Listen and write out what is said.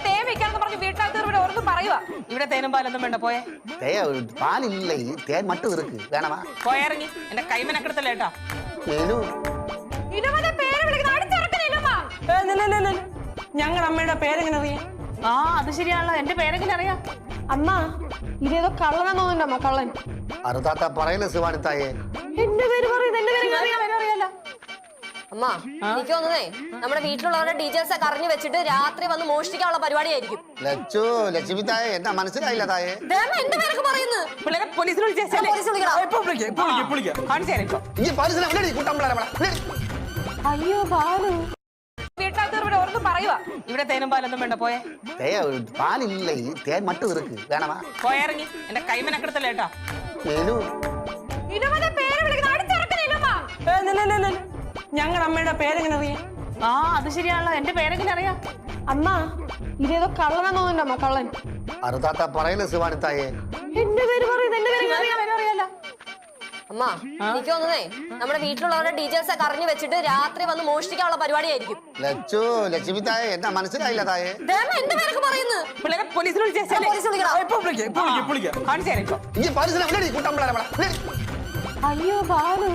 തേൻ വെക്കാന്ന് പറഞ്ഞ് വീട്ടിനകത്ത് ഇവിടെ ഓർത്ത് പറയുക. ഇവിടെ തേനും പാലൊന്നും വേണ്ട, പോയെ. പാലില്ല, തേൻ മട്ട് ഇருக்கு വേണമാ? പോയിറങ്ങി എന്റെ കൈമനക്കെടുത്തല്ലേ കേട്ടോ. ഞങ്ങളുടെ അമ്മയുടെ പേരെങ്ങനെ അറിയാം? ആ അത് ശരിയാണല്ലോ, എന്റെ പേരെങ്ങനെ അറിയാം? അമ്മ ഇതേതോ കള്ളനാന്ന് തോന്നുന്നുണ്ടമ്മ, കള്ളൻ. അറുതാത്ത പറയുന്നത് ശിവാനിത്തായേ. എന്റെ പേര് പറയുന്നത് എന്റെ പേര് അറിയാലോ. അമ്മ എനിക്ക് തോന്നുന്നേ നമ്മുടെ വീട്ടിലുള്ളവരുടെ ഡീറ്റെയിൽസ് ഒക്കെ അറിഞ്ഞു വെച്ചിട്ട് രാത്രി വന്ന് മോഷ്ടിക്കാനുള്ള പരിപാടിയായിരിക്കും. ലച്ചു, ലക്ഷ്മി തായേ, എന്നാ മനസ്സിലായില്ല തായേ. എന്റെ പേരൊക്കെ പറയുന്നു. പിള്ളേരെ പോലീസിൽ വിളിച്ചേച്ചല്ലേ? അയ്യോ ബാലു, വീട്ടിനകത്ത് ഇവിടെ ഓർത്ത് പറയുക. ഇവിടെ തേനും പാലൊന്നും വേണ്ട, പോയെ. പാലില്ല, തേൻ മട്ട് ഇருக்கு വേണമാ? പോയിറങ്ങി എന്റെ കൈമനക്കെടുത്തല്ലേ കേട്ടോ. ഞങ്ങളുടെ അമ്മയുടെ പേരെങ്ങനെ അറിയാം? ആ അത് ശരിയാണല്ലോ, എന്റെ പേരെങ്ങനെ അറിയാം? അമ്മ ഇതേതോ കള്ളനാന്ന് തോന്നുന്നുണ്ടമ്മ, കള്ളൻ. അറുതാത്ത പറയുന്നത് ശിവാനിത്തായേ. എന്റെ പേര് പറയുന്നത് എന്റെ പേര് അറിയാലോ. അമ്മ എനിക്ക് തോന്നുന്നേ നമ്മുടെ വീട്ടിലുള്ളവരുടെ ഡീറ്റെയിൽസ് ഒക്കെ അറിഞ്ഞു വെച്ചിട്ട് രാത്രി വന്ന് മോഷ്ടിക്കാനുള്ള പരിപാടിയായിരിക്കും. ലച്ചു, ലക്ഷ്മി തായേ, എന്നാ മനസ്സിലായില്ല തായേ. എന്റെ പേരൊക്കെ പറയുന്നു. പിള്ളേരെ പോലീസിൽ വിളിച്ചേച്ചല്ലേ? അയ്യോ ബാലു.